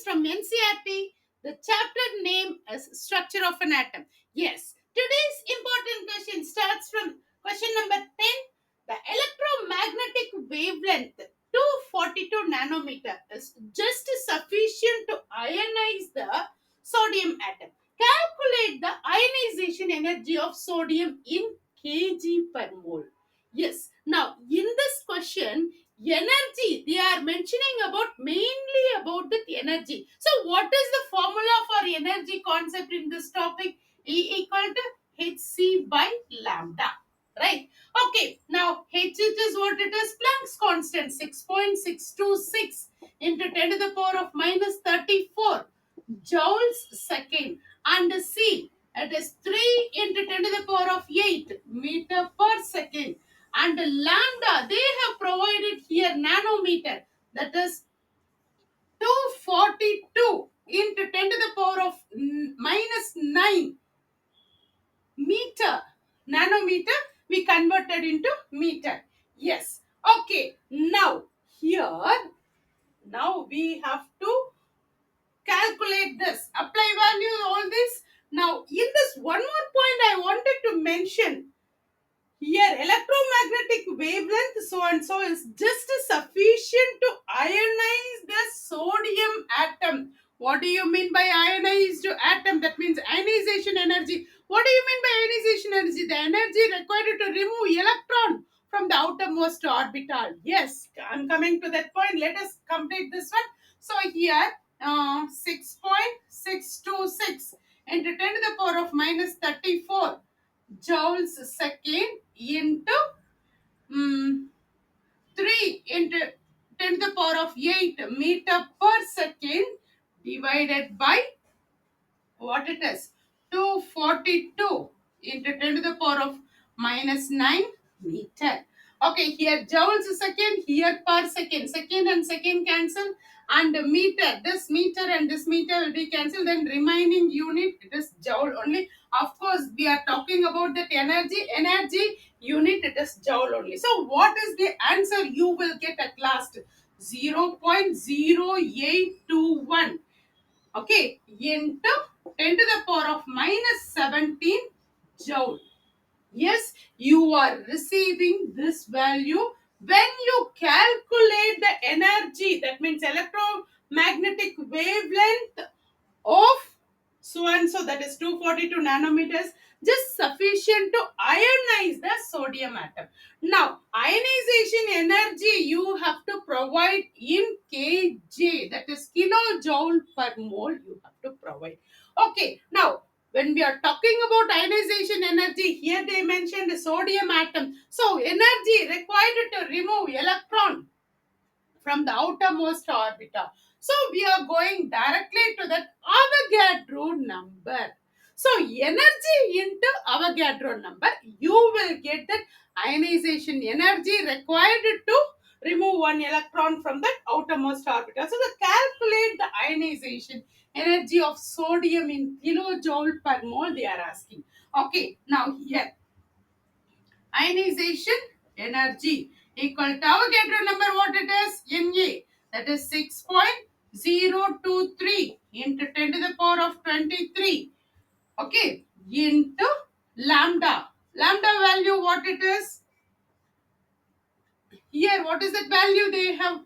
questions from NCRT. The chapter name is Structure of an Atom. Yes, today's important question starts from question number 10. The electromagnetic wavelength 242 nanometer is just sufficient to ionize the sodium atom. Calculate the ionization energy of sodium in kg per mole. Yes, now in this question, energy they are mentioning about mainly about the energy. So what is the formula for energy concept in this topic? E equal to hc by lambda, right? Okay, now h it is what it is, Planck's constant 6.626 into 10 to the power of minus 34 joules second, and c it is 3 into 10 to the power of 8 meter per second, and lambda they have provided here nanometer, that is 242 into 10 to the power of minus 9 meter. Nanometer we converted into meter. Yes, okay, now here, now we have to calculate this, apply value, all this. Now in this one more point I wanted to mention here, electromagnetic wavelength so and so is just sufficient to ionize the sodium atom. What do you mean by ionized atom? That means ionization energy. What do you mean by ionization energy? The energy required to remove electron from the outermost orbital. Yes, I'm coming to that point. Let us complete this one. So here, 6.626 into 10 to the power of minus 34 joules second into 3 into 10 to the power of 8 meter per second divided by what it is, 242 into 10 to the power of minus 9 meter. Okay, here joules second, here per second, second and second cancel, and meter, this meter and this meter will be cancelled, then remaining unit it is joule only. Of course we are talking about that energy unit, it is joule only. So what is the answer you will get at last? 0.0821, okay, into 10 to the power of minus 17 joule. Yes, you are receiving this value when you calculate the energy, that means electromagnetic wavelength of so and so, that is 242 nanometers, just sufficient to ionize the sodium atom. Now ionization energy you have to provide in kj, that is kilojoule per mole you have to provide. Okay, now when we are talking about ionization energy, here they mentioned the sodium atom. So energy required to remove electron from the outermost orbital. So we are going directly to that Avogadro number. So energy into Avogadro number, you will get that ionization energy required to remove one electron from that outermost orbital. So to calculate the ionization energy of sodium in kilojoule per mole they are asking. Okay, now here ionization energy equal to Avogadro number, what it is, Na, that is 6.023 into 10 to the power of 23, okay, into lambda. Lambda value what it is, here what is that value they have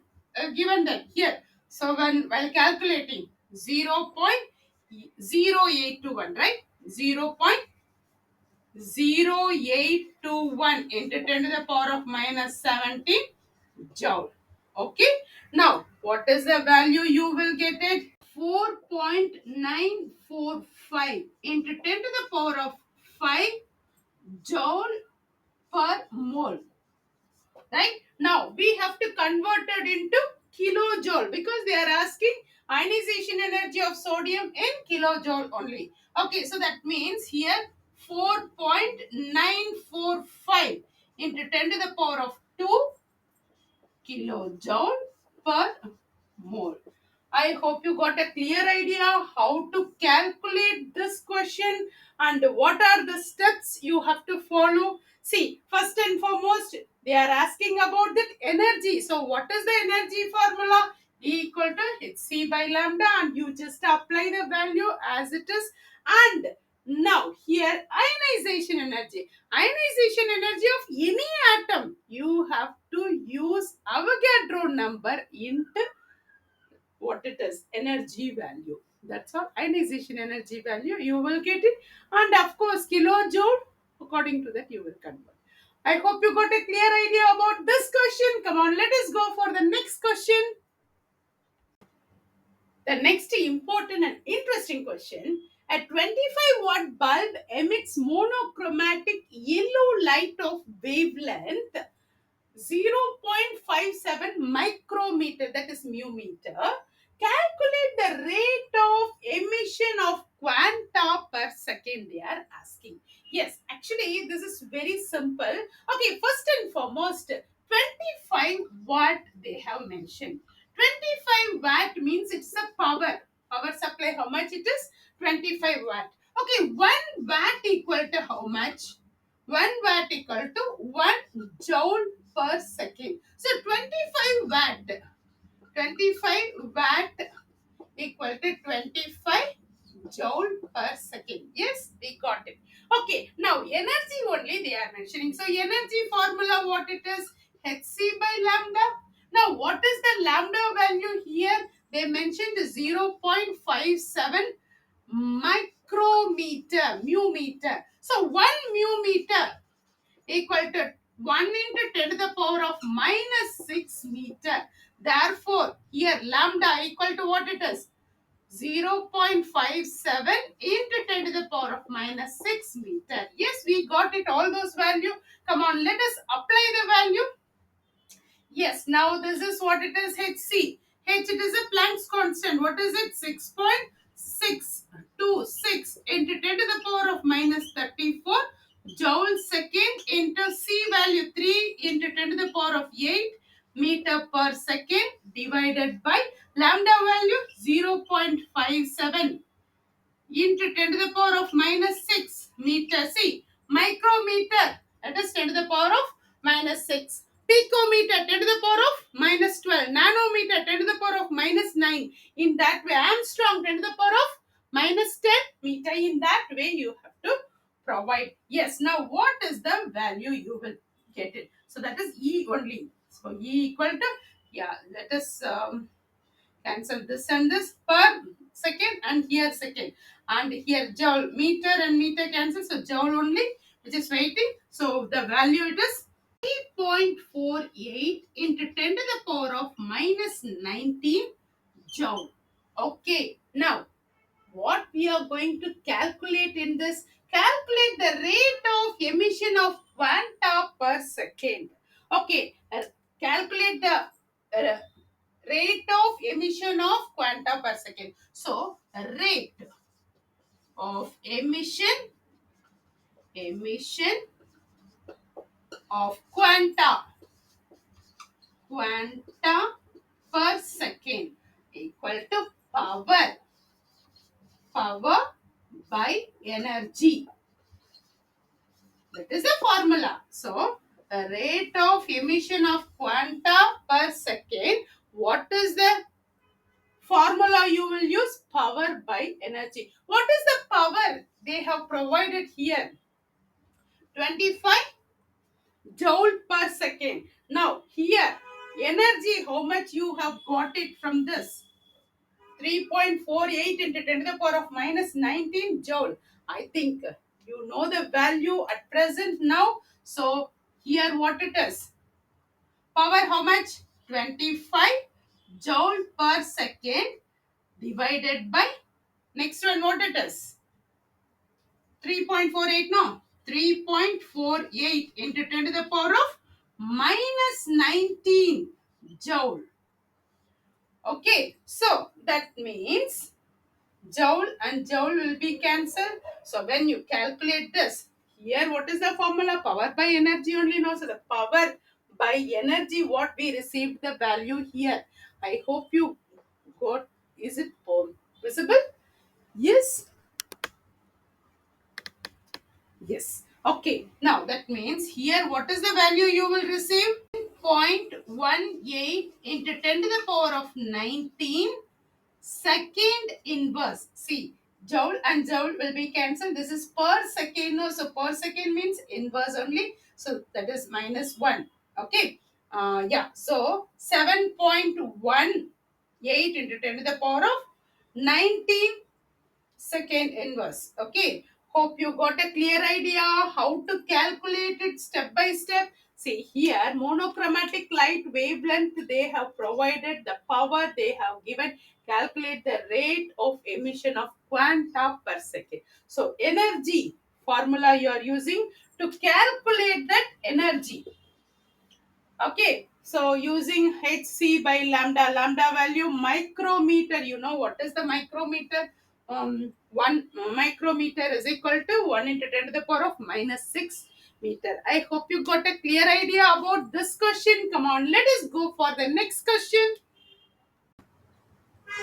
given that here. So when while calculating 0.0821, right, 0.0821 into 10 to the power of minus 17 joule. Okay, now what is the value you will get it? 4.945 into 10 to the power of 5 joule per mole. Right, now we have to convert it into kilojoule because they are asking ionization energy of sodium in kilojoule only. Okay, so that means here 4.945 into 10 to the power of 2 kilojoule per mole. I hope you got a clear idea how to calculate this question and what are the steps you have to follow. See, first and foremost, they are asking about the energy. So, what is the energy formula? E equal to hc by lambda, and you just apply the value as it is. And now here ionization energy. Ionization energy of any atom, you have to use Avogadro number into what it is, energy value. That's all, ionization energy value you will get it. And of course kilojoule, according to that you will convert. I hope you got a clear idea about this question. Come on, let us go for the next question. The next important and interesting question. A 25-watt bulb emits monochromatic yellow light of wavelength 0.57 micrometer, that is mu meter. Calculate the rate of emission of quanta per second, they are asking. Yes, actually this is very simple. Okay, first and foremost, 25 watt they have mentioned. 25 watt means it's a power supply. How much it is? 25 watt. Okay, 1 watt equal to how much? 1 watt equal to 1 joule per second. So 25 watt equal to 25 joule per second. Yes, we got it. Okay, now energy only they are mentioning. So energy formula what it is? Hc by lambda. Now what is the lambda value here? They mentioned 0.57 micrometer, mu meter. So 1 mu meter equal to 1 into 10 to the power of minus 6 meter. Therefore, here lambda equal to what it is? 0.57 into 10 to the power of minus 6 meter. Yes, we got it, all those value. Come on, let us apply the value. Yes, now this is what it is, Hc. H, it is a Planck's constant. What is it? 6.626 into 10 to the power of minus 34 joule second into C value 3 into 10 to the power of 8 meter per second divided by lambda value 0.57 into 10 to the power of minus 6 meter. See, micrometer, that is 10 to the power of minus 6. Picometer, 10 to the power of minus 12. Nanometer, 10 to the power of minus 9. In that way, Armstrong, 10 to the power of minus 10 meter. In that way, you have to provide. Yes, now what is the value you will get it? So that is E only. So E equal to, yeah, let us cancel this and this per second, and here second, and here joule, meter and meter cancel, so joule only which is waiting. So the value it is 3.48 into 10 to the power of minus 19 joule. Okay, now what we are going to calculate in this? Calculate the rate of emission of quanta per second. Okay, calculate the rate of emission of quanta per second. So rate of emission of quanta per second equal to power by energy. That is the formula. So the rate of emission of quanta per second, what is the formula you will use? Power by energy. What is the power they have provided here? 25 joule per second. Now here energy, how much you have got it from this? 3.48 into 10 to the power of minus 19 joule. I think you know the value at present now. So here what it is? Power how much? 25 joule per second divided by, next one what it is? 3.48, no? 3.48 into 10 to the power of minus 19 joule. Okay, so that means joule and joule will be cancelled. So when you calculate this, here what is the formula? Power by energy only now. So the power by energy, what we received the value here. I hope you got, is it visible? Yes. Yes. Okay. Now that means here what is the value you will receive? 0.18 into 10 to the power of 19 second inverse. See, joule and joule will be cancelled. This is per second. No, so per second means inverse only. So that is minus 1. Okay. Yeah. So 7.18 into 10 to the power of 19 second inverse. Okay. Hope you got a clear idea how to calculate it step by step. See here, monochromatic light wavelength, they have provided the power, they have given, calculate the rate of emission of quanta per second. So energy formula you are using to calculate that energy. Okay, so using hc by lambda, lambda value micrometer, you know what is the micrometer? 1 micrometer is equal to 1 into 10 to the power of minus 6 meter. I hope you got a clear idea about this question. Come on, let us go for the next question.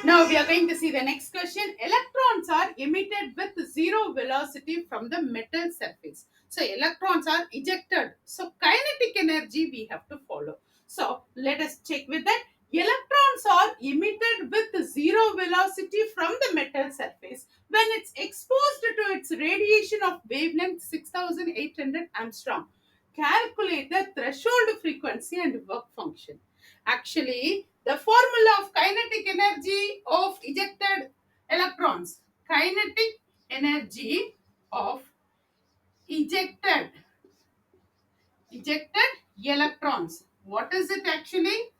Now we are going to see the next question. Electrons are emitted with zero velocity from the metal surface. So electrons are ejected. So kinetic energy we have to follow. So let us check with that. Electrons are emitted with zero velocity from the metal surface when it's exposed to its radiation of wavelength 6800 Armstrong. Calculate the threshold frequency and work function. Actually, the formula of kinetic energy of ejected electrons. Kinetic energy of ejected ejected electrons. What is it actually?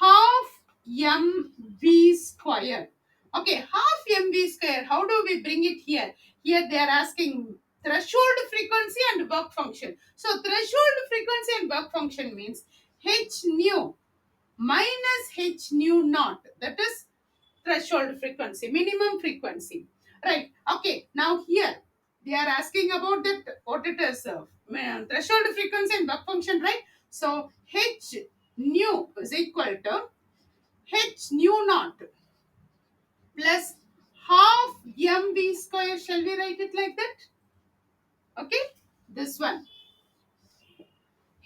Half mv square. Okay, half mv square. How do we bring it here? Here they are asking threshold frequency and work function. So threshold frequency and work function means h nu minus h nu naught, that is threshold frequency, minimum frequency, right? Okay, now here they are asking about that, what it is, threshold frequency and work function, right? So h nu is equal to h nu naught plus half mv square. Shall we write it like that? Okay, this one,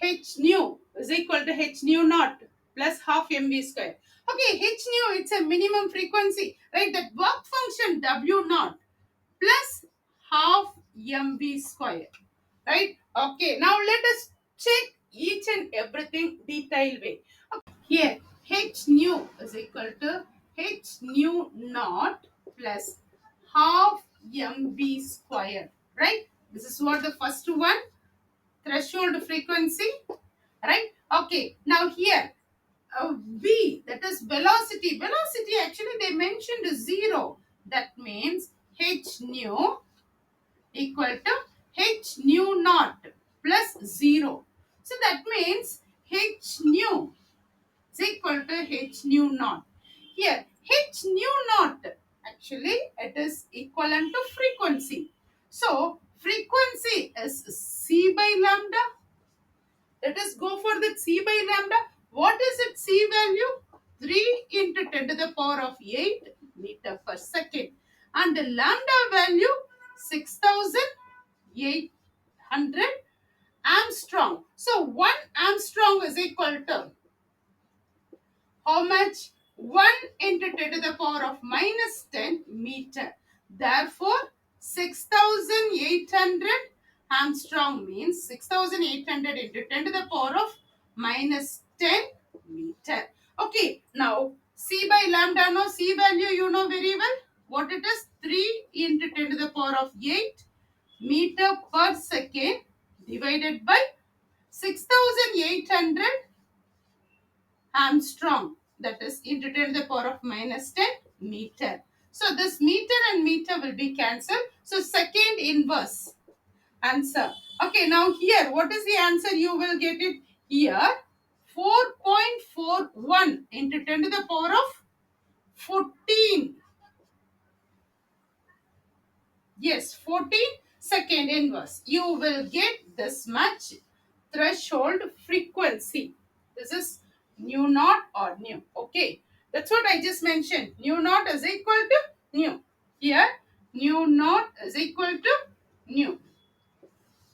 h nu is equal to h nu naught plus half mv square. Okay, h nu, it's a minimum frequency, right? That work function w naught plus half mv square, right? Okay, now let us check each and everything detailed way. Here, h nu is equal to h nu naught plus half mv square, right? This is what the first one, threshold frequency, right? Okay, now here v, that is velocity actually they mentioned 0, that means h nu equal to h nu naught plus 0. So that means h nu is equal to h nu naught. Here h nu naught, actually it is equivalent to frequency. So frequency is c by lambda. Let us go for the c by lambda. What is its c value? 3 into 10 to the power of 8 meter per second. And the lambda value 6800 Armstrong. So 1 Armstrong is equal to how much? 1 into 10 to the power of minus 10 meter. Therefore, 6800 Armstrong means 6800 into 10 to the power of minus 10 meter. Okay, now C by lambda, no, C value you know very well. What it is? 3 into 10 to the power of 8 meter per second divided by 6800 Armstrong, that is into 10 to the power of minus 10 meter. So this meter and meter will be cancelled. So second inverse answer. Okay, now here what is the answer? You will get it here 4.41 into 10 to the power of 14. Yes, 14 second inverse. You will get this much threshold frequency. This is nu naught or nu. Okay, that's what I just mentioned. Nu naught is equal to nu. Here, nu naught is equal to nu.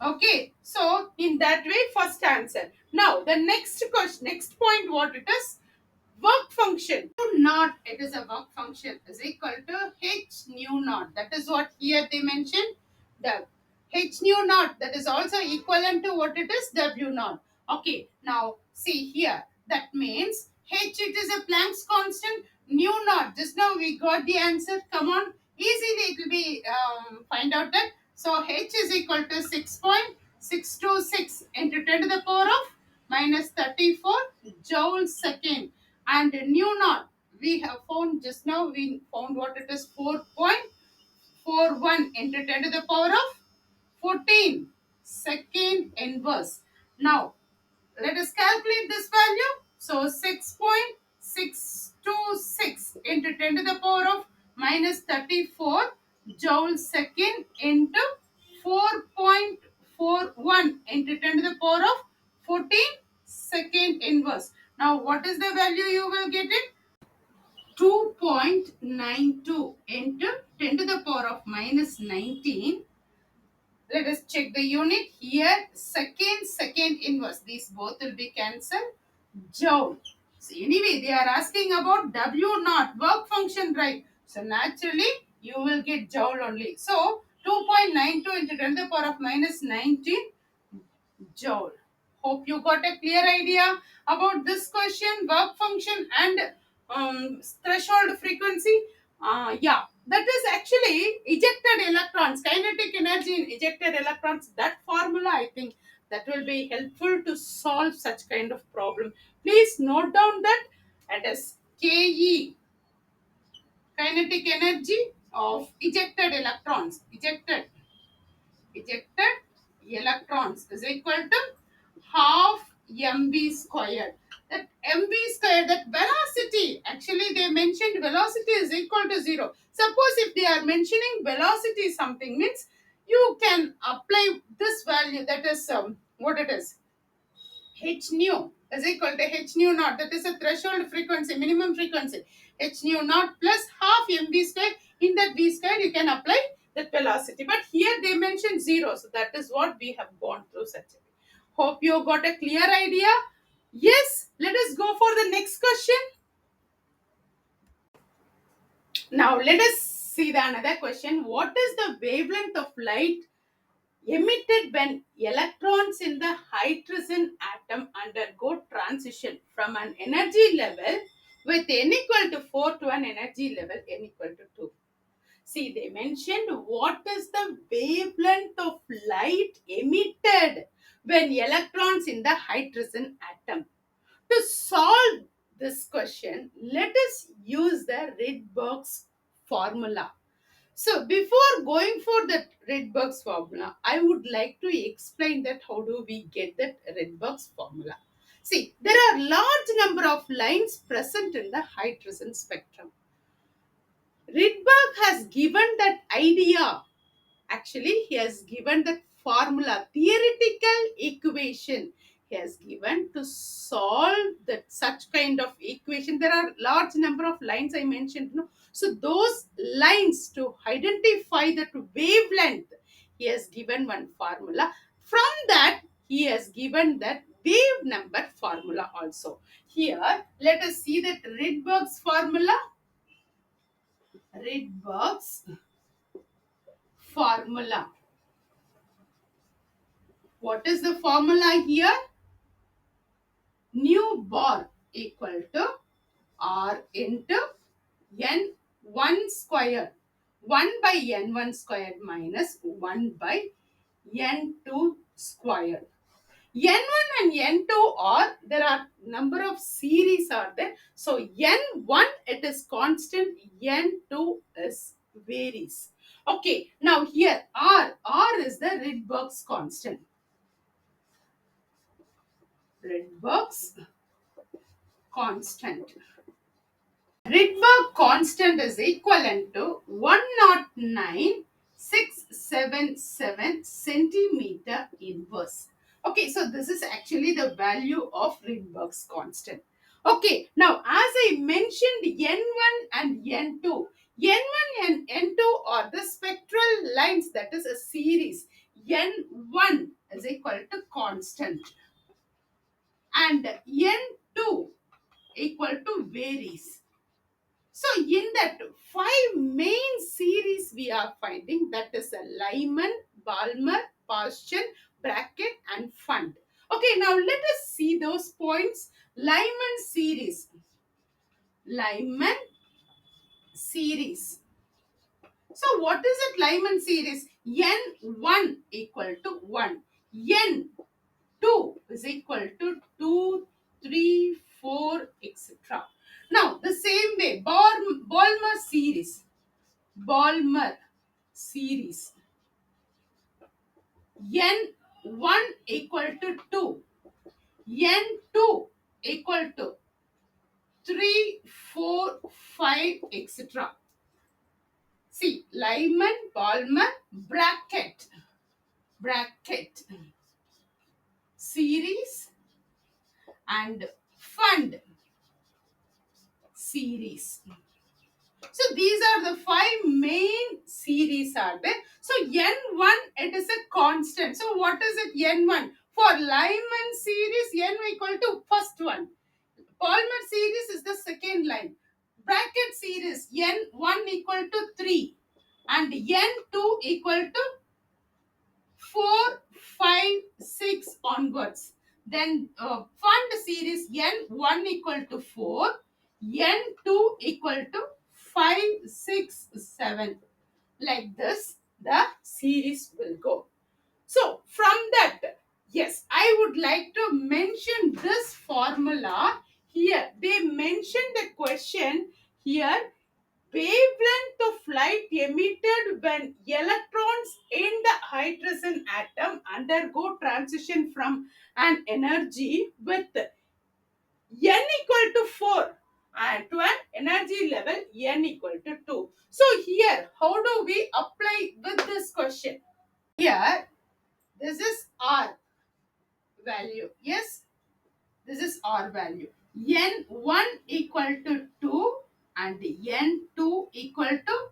Okay, so in that way, first answer. Now the next question, next point, what it is? Work function. Nu naught, it is a work function, is equal to h nu naught. That is what here they mentioned. The h nu naught, that is also equivalent to what it is? W naught. Okay, now see here. That means h, it is a Planck's constant. Nu naught, just now we got the answer. Come on, easily it will be find out that. So h is equal to 6.626 into 10 to the power of minus 34 joule second. And nu naught, we have found just now, we found what it is, 4.41 into 10 to the power of 14 second inverse. Now let us calculate this value. So 6.626 into 10 to the power of minus 34 joule second into 4.41 into 10 to the power of 14 second inverse. Now what is the value you will get it? 2.92 into 10 to the power of minus 19. Let us check the unit here. Second inverse, these both will be cancelled. Joule. So anyway, they are asking about W naught, work function, right? So naturally you will get joule only. So 2.92 into 10 to the power of minus 19 joule. Hope you got a clear idea about this question, work function and threshold frequency. Yeah, that is actually ejected electrons, kinetic energy in ejected electrons. That formula, I think, that will be helpful to solve such kind of problem. Please note down that it is Ke, kinetic energy of ejected electrons. Ejected electrons is equal to half mv squared. That mv squared, that velocity, actually they mentioned velocity is equal to 0. Suppose if they are mentioning velocity something, means you can apply this value, that is what it is, h nu is equal to h nu naught, that is a threshold frequency, minimum frequency, h nu naught plus half mv square. In that v square you can apply that velocity, but here they mentioned 0, so that is what we have gone through such a way. Hope you got a clear idea. Yes, let us go for the next question. Now let us see the another question. What is the wavelength of light emitted when electrons in the hydrogen atom undergo transition from an energy level with n equal to 4 to an energy level n equal to 2? See, they mentioned what is the wavelength of light emitted when electrons in the hydrogen atom. To solve this question, let us use the Rydberg's formula. So before going for that Rydberg's formula, I would like to explain that how do we get that Rydberg's formula. See, there are large number of lines present in the hydrogen spectrum. Rydberg has given that idea. Actually, he has given that formula, theoretical equation. He has given to solve that such kind of equation. There are large number of lines I mentioned. No? So those lines, to identify that wavelength, he has given one formula. From that, he has given that wave number formula also. Here, let us see that Rydberg's formula. Rydberg's formula. What is the formula here? Nu bar equal to R into N1 square. 1 by N1 squared minus 1 by N2 squared. N1 and N2 are, there are number of series are there. So N1 it is constant, N2 is varies. Okay, now here R is the Rydberg's constant. Rydberg's constant. Rydberg constant is equivalent to 109,677 centimeter inverse. Okay, so this is actually the value of Rydberg's constant. Okay, now as I mentioned N1 and N2, N1 and N2 are the spectral lines, that is a series. N1 is equal to constant. and N2 equal to varies. So in that 5 main series we are finding, that is a Lyman, Balmer, Paschen, Brackett and Fund. Okay, now let us see those points. Lyman series. Lyman series. So what is it, Lyman series? N1 equal to 1. N2 is equal to 2, 3, 4, etc. Now the same way, Balmer series. Balmer series. N1 equal to 2. N2 equal to 3, 4, 5, etc. See, Lyman, Balmer, Brackett series and Fund series. So these are the 5 main series are there. So N1, it is a constant. So what is it, N1? For Lyman series, N equal to first one. Palmer series is the second line. Brackett series, N1 equal to 3 and N2 equal to 4, 5, 6 onwards. Then Fund series, N1 equal to 4, N2 equal to 5, 6, 7. Like this, the series will go. So from that, yes, I would like to mention this formula here. They mentioned the question here. Wavelength of light emitted when electrons in the hydrogen atom undergo transition from an energy with n equal to 4 and to an energy level n equal to 2. So here, how do we apply with this question? Here, this is R value. Yes, this is R value. N1 equal to 2 and N2 equal to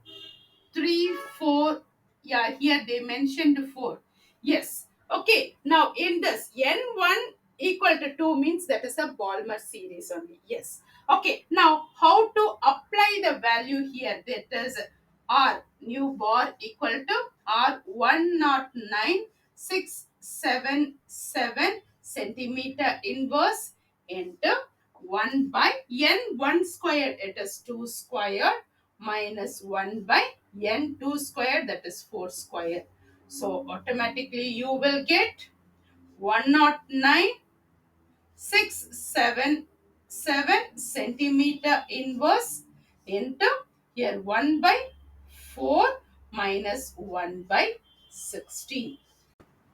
3, 4. Yeah, here they mentioned 4. Yes. Okay. Now in this N1 equal to 2 means that is a Balmer series only. Yes. Okay. Now how to apply the value here? That is R new bar equal to R109,677 centimeter inverse into 1 by N1 squared. It is 2 squared minus 1 by N2 square, that is 4 square. So automatically you will get 109,677 centimeter inverse into here 1 by 4 minus 1 by 16.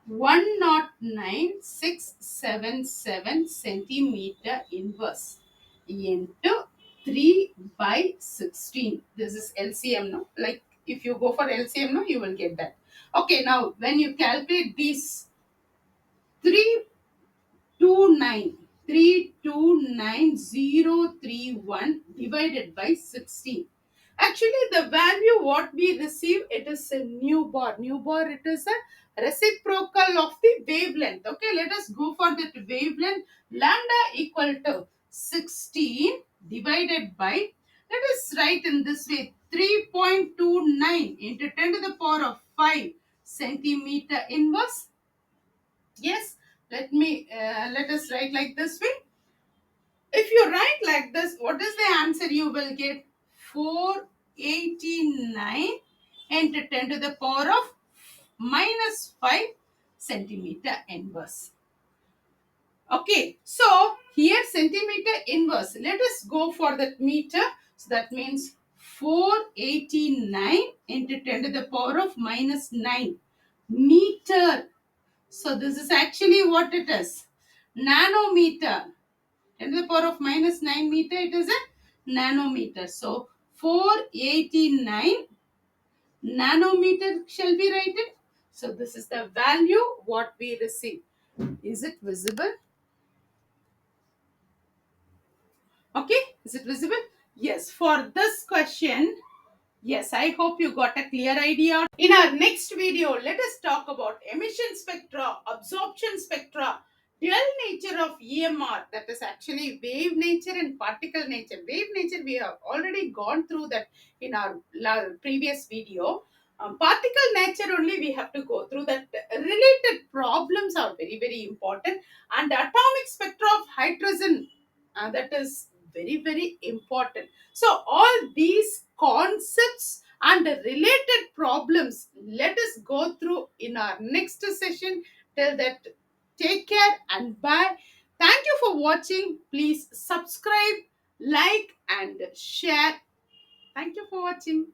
109,677 centimeter inverse into 3 by 16. This is LCM, no? Like if you go for LCM, no, you will get that. Okay, now when you calculate these 329,031 divided by 16. Actually, the value what we receive, it is a nu bar. Nu bar, it is a reciprocal of the wavelength. Okay, let us go for that wavelength. Lambda equal to 16 divided by, let us write in this way, 3.29 into 10 to the power of 5 centimeter inverse. Yes, let us write like this way. If you write like this, what is the answer you will get? 489 into 10 to the power of minus 5 centimeter inverse. Okay, so here centimeter inverse. Let us go for that meter. So that means 489 into 10 to the power of minus 9 meter. So this is actually what it is. Nanometer. 10 to the power of minus 9 meter, it is a nanometer. So 489 nanometer shall be written. So this is the value what we receive. Is it visible? Okay, is it visible? Yes, for this question, yes, I hope you got a clear idea. In our next video, let us talk about emission spectra, absorption spectra, dual nature of EMR, that is actually wave nature and particle nature. Wave nature, we have already gone through that in our previous video. Particle nature only we have to go through that. Related problems are very, very important, and atomic spectra of hydrogen, that is very, very important. So all these concepts and the related problems, let us go through in our next session. Till that, take care and bye. Thank you for watching. Please subscribe, like and share. Thank you for watching.